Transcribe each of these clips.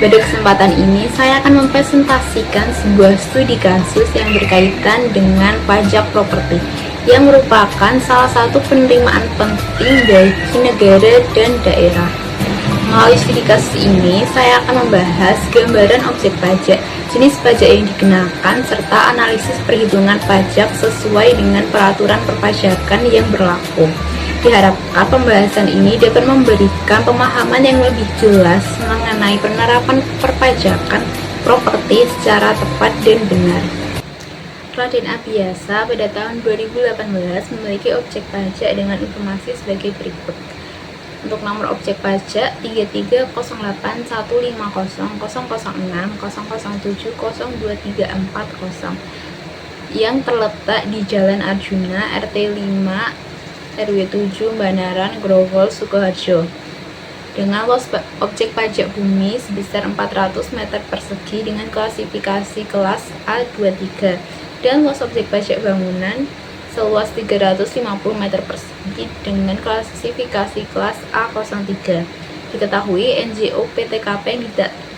Pada kesempatan ini, saya akan mempresentasikan sebuah studi kasus yang berkaitan dengan pajak properti, yang merupakan salah satu penerimaan penting bagi negara dan daerah. Melalui studi kasus ini, saya akan membahas gambaran objek pajak, jenis pajak yang dikenakan, serta analisis perhitungan pajak sesuai dengan peraturan perpajakan yang berlaku. Diharapkan pembahasan ini dapat memberikan pemahaman yang lebih jelas mengenai penerapan perpajakan properti secara tepat dan benar. Raden Abiyasa pada tahun 2018 memiliki objek pajak dengan informasi sebagai berikut. Untuk nomor objek pajak 3301500600702340 yang terletak di Jalan Arjuna, RT 5 RW 7 Banaran, Grogol, Sukoharjo, dengan luas objek pajak bumi sebesar 400 meter persegi dengan klasifikasi kelas A23 dan luas objek pajak bangunan seluas 350 meter persegi dengan klasifikasi kelas A03. Diketahui NJO PTKP yang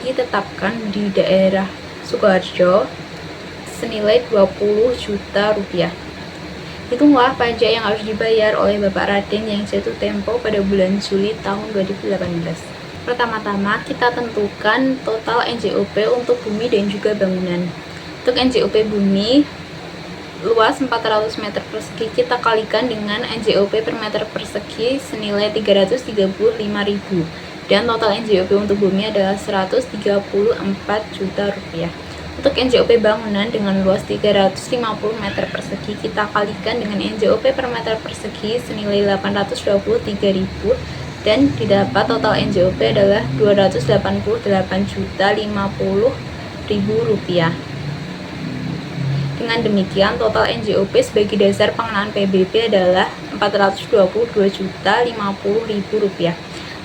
ditetapkan di daerah Sukoharjo senilai 20 juta rupiah. Hitunglah pajak yang harus dibayar oleh Bapak Raden yang jatuh tempo pada bulan Juli tahun 2018. Pertama-tama kita tentukan total NJOP untuk bumi dan juga bangunan. Untuk NJOP bumi luas 400 meter persegi kita kalikan dengan NJOP per meter persegi senilai 335.000 dan total NJOP untuk bumi adalah 134 juta rupiah. Untuk NJOP bangunan dengan luas 350 meter persegi kita kalikan dengan NJOP per meter persegi senilai 823.000 dan didapat total NJOP adalah 288.050.000 rupiah. Dengan demikian total NJOP sebagai dasar pengenaan PBB adalah 422.050.000 rupiah.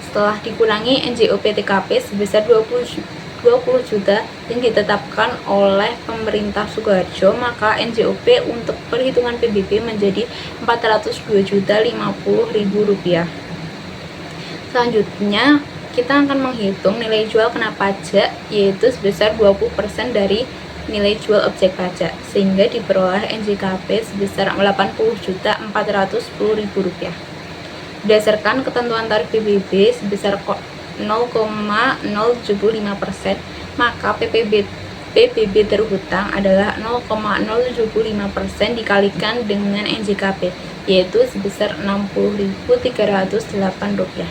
Setelah dikurangi NJOP TKP sebesar 20 juta yang ditetapkan oleh pemerintah Sukoharjo, maka NJOP untuk perhitungan PBB menjadi 402.050.000 rupiah. Selanjutnya kita akan menghitung nilai jual kena pajak, yaitu sebesar 20% dari nilai jual objek pajak, sehingga diperoleh NJKP sebesar 80.410.000 rupiah. Berdasarkan ketentuan tarif PBB sebesar 0,075%, maka PBB terhutang adalah 0,075% dikalikan dengan NJKP, yaitu sebesar 60.308 rupiah.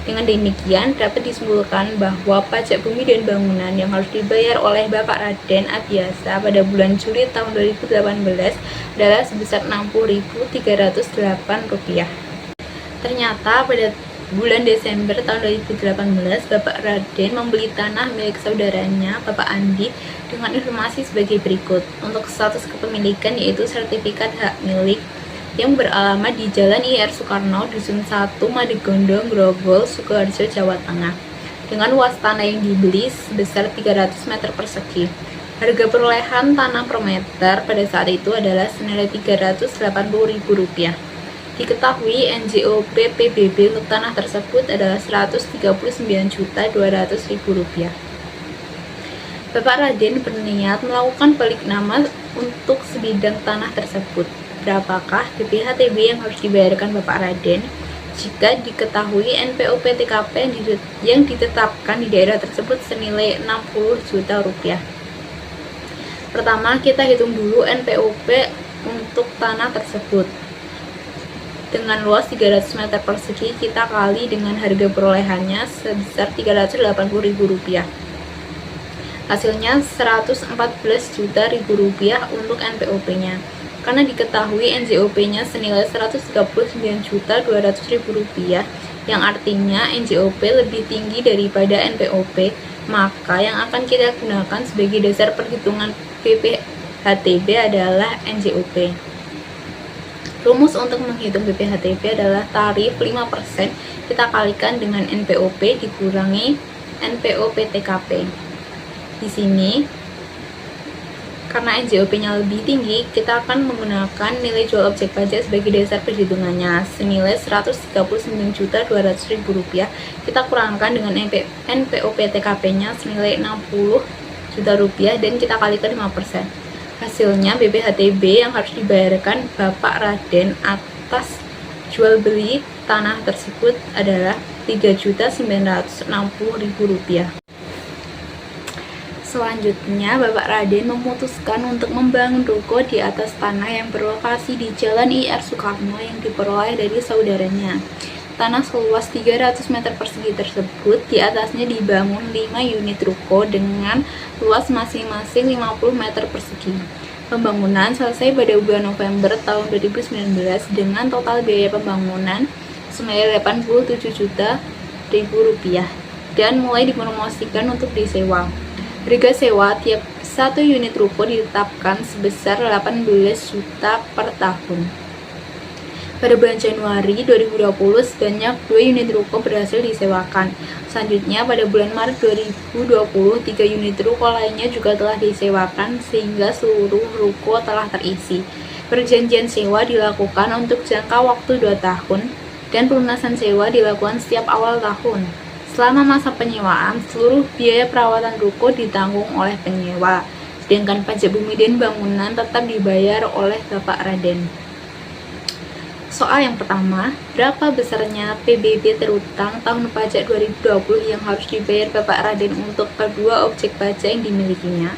Dengan demikian dapat disimpulkan bahwa pajak bumi dan bangunan yang harus dibayar oleh Bapak Raden Abiyasa pada bulan Juli tahun 2018 adalah sebesar 60.308 rupiah. Ternyata pada bulan Desember tahun 2018, Bapak Raden membeli tanah milik saudaranya, Bapak Andi, dengan informasi sebagai berikut. Untuk status kepemilikan yaitu sertifikat hak milik yang beralamat di Jalan IR Soekarno, Dusun 1, Madegondo, Grogol, Sukoharjo, Jawa Tengah, dengan luas tanah yang dibeli sebesar 300 meter persegi. Harga perolehan tanah per meter pada saat itu adalah senilai Rp380.000. Diketahui NJOP PBB untuk tanah tersebut adalah Rp139.200.000. Bapak Raden berniat melakukan balik nama untuk sebidang tanah tersebut. Berapakah BPHTB yang harus dibayarkan Bapak Raden? Jika diketahui NPOP TKP yang ditetapkan di daerah tersebut senilai 60 juta rupiah. Pertama, kita hitung dulu NPOP untuk tanah tersebut. Dengan luas 300 meter persegi kita kali dengan harga perolehannya sebesar Rp380.000. Hasilnya Rp114.000.000 untuk NPOP-nya. Karena diketahui NJOP-nya senilai Rp139.200.000, yang artinya NJOP lebih tinggi daripada NPOP, maka yang akan kita gunakan sebagai dasar perhitungan BPHTB adalah NJOP. Rumus untuk menghitung BPHTB adalah tarif 5% kita kalikan dengan NPOP dikurangi NPOP TKP. Di sini Karena NJOP-nya lebih tinggi, kita akan menggunakan nilai jual objek pajak sebagai dasar perhitungannya senilai Rp139.200.000. Kita kurangkan dengan NPOP TKP-nya senilai Rp60 juta dan kita kalikan 5%. Hasilnya BPHTB yang harus dibayarkan Bapak Raden atas jual beli tanah tersebut adalah Rp3.960.000. Selanjutnya, Bapak Raden memutuskan untuk membangun ruko di atas tanah yang berlokasi di Jalan IR Soekarno yang diperoleh dari saudaranya. Tanah seluas 300 meter persegi tersebut di atasnya dibangun 5 unit ruko dengan luas masing-masing 50 meter persegi. Pembangunan selesai pada bulan November tahun 2019 dengan total biaya pembangunan senilai Rp87 juta dan mulai dipromosikan untuk disewa. Harga sewa tiap satu unit ruko ditetapkan sebesar 18 juta per tahun. Pada bulan Januari 2020, sebanyak 2 unit ruko berhasil disewakan. Selanjutnya, pada bulan Maret 2020, 3 unit ruko lainnya juga telah disewakan sehingga seluruh ruko telah terisi. Perjanjian sewa dilakukan untuk jangka waktu 2 tahun dan pelunasan sewa dilakukan setiap awal tahun. Selama masa penyewaan, seluruh biaya perawatan ruko ditanggung oleh penyewa, sedangkan pajak bumi dan bangunan tetap dibayar oleh Bapak Raden. Soal yang pertama, berapa besarnya PBB terutang tahun pajak 2020 yang harus dibayar Bapak Raden untuk kedua objek pajak yang dimilikinya?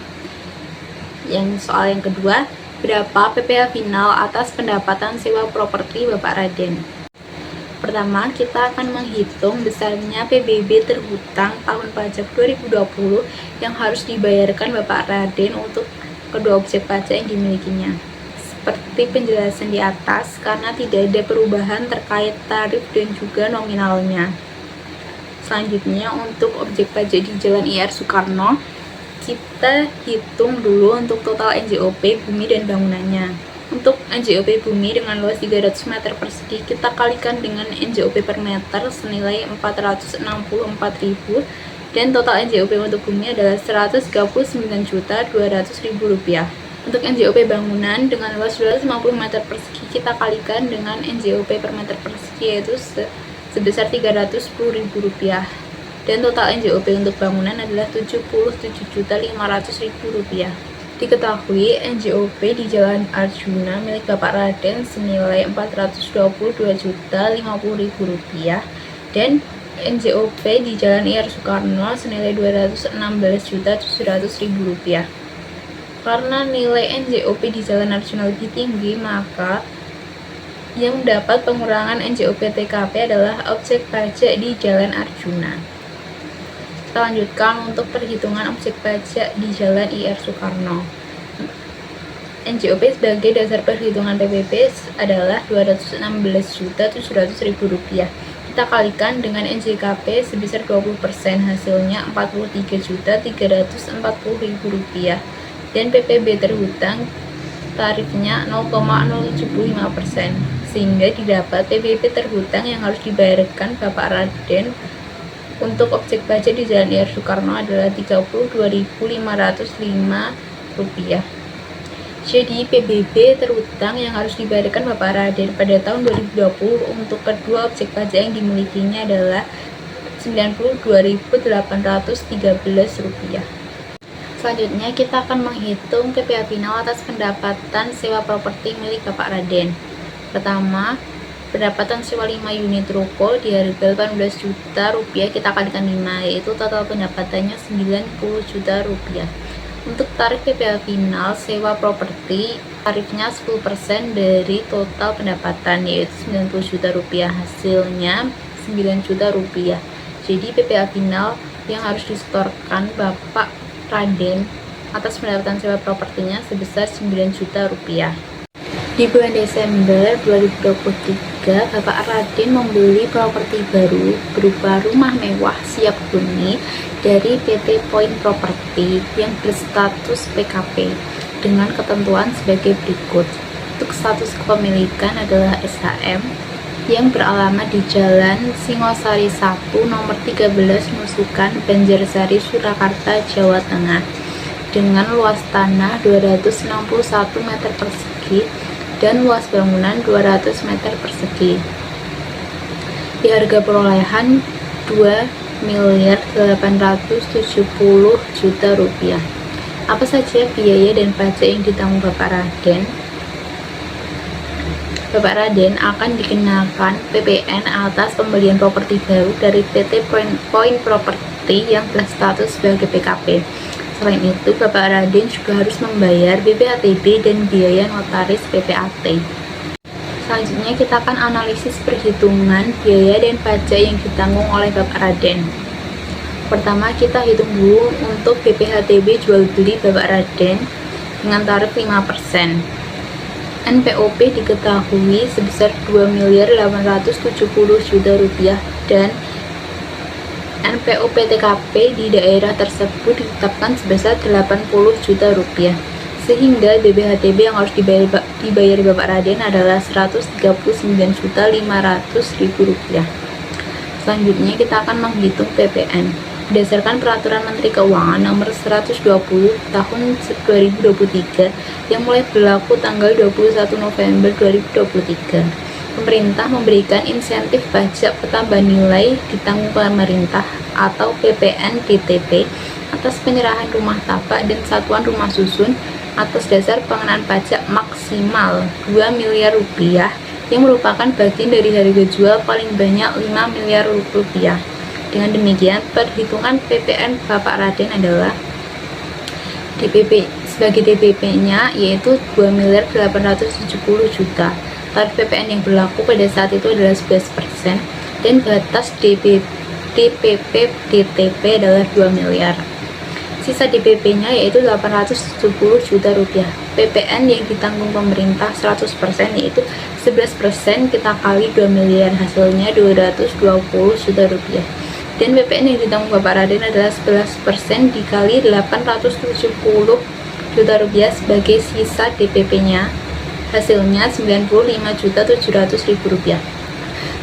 Soal yang kedua, berapa PPh final atas pendapatan sewa properti Bapak Raden? Pertama, kita akan menghitung besarnya PBB terhutang tahun pajak 2020 yang harus dibayarkan Bapak Raden untuk kedua objek pajak yang dimilikinya. Seperti penjelasan di atas, karena tidak ada perubahan terkait tarif dan juga nominalnya. Selanjutnya, untuk objek pajak di Jalan IR Soekarno, kita hitung dulu untuk total NJOP bumi dan bangunannya. Untuk NJOP bumi dengan luas 300 meter persegi, kita kalikan dengan NJOP per meter senilai Rp464.000 dan total NJOP untuk bumi adalah Rp139.200.000. Untuk NJOP bangunan dengan luas 250 meter persegi, kita kalikan dengan NJOP per meter persegi yaitu sebesar Rp310.000 dan total NJOP untuk bangunan adalah Rp77.500.000. Diketahui NJOP di Jalan Arjuna milik Bapak Raden senilai Rp422.050.000 dan NJOP di Jalan IR Soekarno senilai Rp216.700.000. Karena nilai NJOP di Jalan Arjuna lebih tinggi, maka yang mendapat pengurangan NJOP TKP adalah objek pajak di Jalan Arjuna. Kita lanjutkan untuk perhitungan objek pajak di Jalan IR Soekarno. NJOP sebagai dasar perhitungan PBB adalah Rp216.700.000. Kita kalikan dengan NJKP sebesar 20%, hasilnya Rp43.340.000 dan PPB terhutang tarifnya 0,075%, sehingga didapat PBB terhutang yang harus dibayarkan Bapak Raden untuk objek pajak di Jalan IR Soekarno adalah Rp32.505. Jadi PBB terhutang yang harus dibayarkan Bapak Raden pada tahun 2020 untuk kedua objek pajak yang dimilikinya adalah Rp92.813. Selanjutnya kita akan menghitung PPh final atas pendapatan sewa properti milik Bapak Raden. Pertama, pendapatan sewa 5 unit ruko di harga Rp18 juta, kita kalikan 5, yaitu total pendapatannya Rp90 juta. Untuk tarif PPh final sewa properti, tarifnya 10% dari total pendapatan, yaitu Rp90 juta, hasilnya Rp9 juta. Jadi PPh final yang harus disetorkan Bapak Raden atas pendapatan sewa propertinya sebesar Rp9 juta. Di bulan Desember 2023, Bapak Raden membeli properti baru berupa rumah mewah siap huni dari PT Point Property yang berstatus PKP dengan ketentuan sebagai berikut. Untuk status kepemilikan adalah SHM yang beralamat di Jalan Singosari 1 nomor 13 Nusukan, Banjarsari, Surakarta, Jawa Tengah. dengan luas tanah 261 meter persegi dan luas bangunan 200 meter persegi. Di harga perolehan 2.870.000.000 rupiah. Apa saja biaya dan pajak yang ditanggung Bapak Raden? Bapak Raden akan dikenakan PPN atas pembelian properti baru dari PT Point Property yang berstatus sebagai PKP. Selain itu, Bapak Raden juga harus membayar BPHTB dan biaya notaris PPAT. Selanjutnya kita akan analisis perhitungan biaya dan pajak yang ditanggung oleh Bapak Raden. Pertama, kita hitung dulu untuk BPHTB jual beli Bapak Raden dengan tarif 5%. NPOP diketahui sebesar 2.870.000.000 rupiah dan NPOP TKP di daerah tersebut ditetapkan sebesar 80 juta rupiah. Sehingga BPHTB yang harus dibayar Bapak Raden adalah 139.500.000 rupiah. Selanjutnya kita akan menghitung PPN. Berdasarkan Peraturan Menteri Keuangan Nomor 120 Tahun 2023 yang mulai berlaku tanggal 21 November 2023, pemerintah memberikan insentif pajak pertambahan nilai ditanggung pemerintah atau PPN DTP atas penyerahan rumah tapak dan satuan rumah susun atas dasar pengenaan pajak maksimal 2 miliar rupiah yang merupakan bagian dari harga jual paling banyak 5 miliar rupiah. Dengan demikian, perhitungan PPN Bapak Raden adalah DPP sebagai DPP-nya yaitu 2.870.000.000. Tarif PPN yang berlaku pada saat itu adalah 11% dan batas DPP DTP adalah 2 miliar. Sisa DPP-nya yaitu 870 juta rupiah. PPN yang ditanggung pemerintah 100% yaitu 11% kita kali 2 miliar, hasilnya 220 juta rupiah. Dan PPN yang ditanggung Bapak Raden adalah 11% dikali 870 juta rupiah sebagai sisa DPP-nya, hasilnya 95.700.000 rupiah.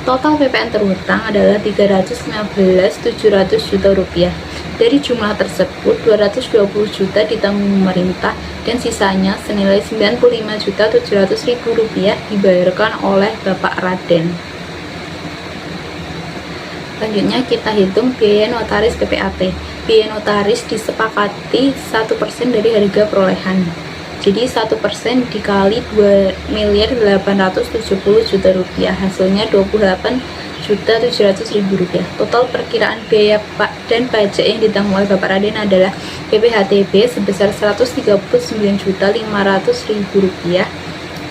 Total PPN terhutang adalah 315.700 juta rupiah. Dari jumlah tersebut, 220 juta ditanggung pemerintah dan sisanya senilai 95.700.000 rupiah dibayarkan oleh Bapak Raden. Selanjutnya kita hitung biaya notaris PPAT. Biaya notaris disepakati 1% dari harga perolehan. Jadi 1% dikali 2.870.000.000 rupiah, hasilnya 28.700.000 rupiah. Total perkiraan biaya dan pajak yang ditanggung oleh Bapak Raden adalah BPHTB sebesar 139.500.000 rupiah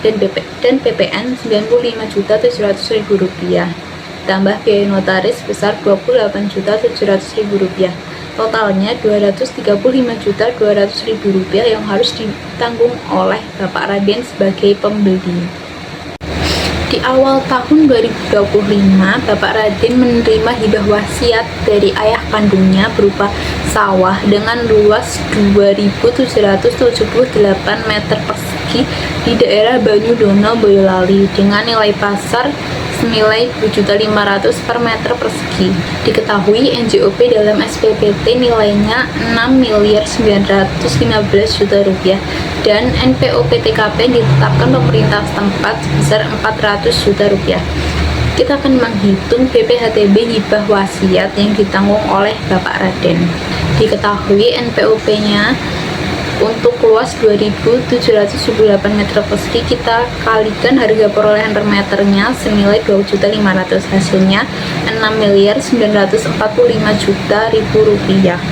dan PPN 95.700.000 rupiah. Tambah biaya notaris sebesar 28.700.000 rupiah. Totalnya 235.200.000 rupiah yang harus ditanggung oleh Bapak Raden sebagai pembeli. Di awal tahun 2025, Bapak Raden menerima hibah wasiat dari ayah kandungnya berupa sawah dengan luas 2.778 meter persegi di daerah Banyudono, Boyolali dengan nilai pasar senilai 2.500.000 per meter persegi. Diketahui NJOP dalam SPPT nilainya 6.915.000.000 rupiah dan NPOP TKP ditetapkan pemerintah setempat sebesar 400 juta rupiah. Kita akan menghitung BPHTB hibah wasiat yang ditanggung oleh Bapak Raden. Diketahui NPOP-nya untuk luas 2.778 meter persegi, kita kalikan harga perolehan per meternya senilai 2.500.000, hasilnya 6.945.000.000 rupiah.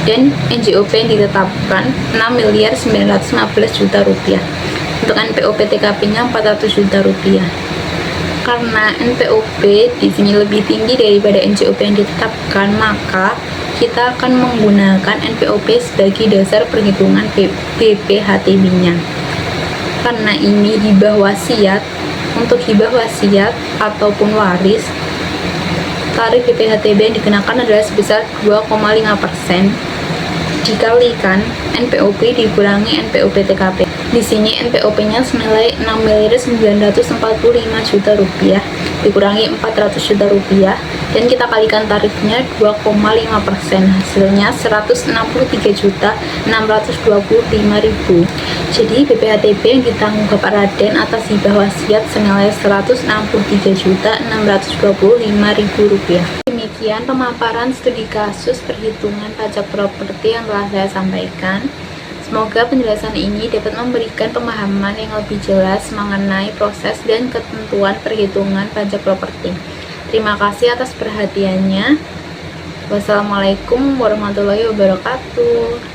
Dan NJOP yang ditetapkan 6.915.000.000 rupiah. Untuk NPOP TKP-nya 400 juta rupiah. Karena NPOP di sini lebih tinggi daripada NJOP yang ditetapkan, maka kita akan menggunakan NPOP sebagai dasar perhitungan BPHTB-nya. Karena ini hibah wasiat, untuk hibah wasiat ataupun waris, tarif BPHTB yang dikenakan adalah sebesar 2,5% dikalikan NPOP dikurangi NPOP TKP. Di sini NPOP-nya senilai Rp6.945.000.000 dikurangi Rp400.000.000 dan kita kalikan tarifnya 2,5%, hasilnya Rp163.625.000. Jadi BPHTB yang ditanggung Bapak Raden atas hibah wasiat senilai Rp163.625.000. Demikian pemaparan studi kasus perhitungan pajak properti yang telah saya sampaikan. Semoga penjelasan ini dapat memberikan pemahaman yang lebih jelas mengenai proses dan ketentuan perhitungan pajak properti. Terima kasih atas perhatiannya. Wassalamualaikum warahmatullahi wabarakatuh.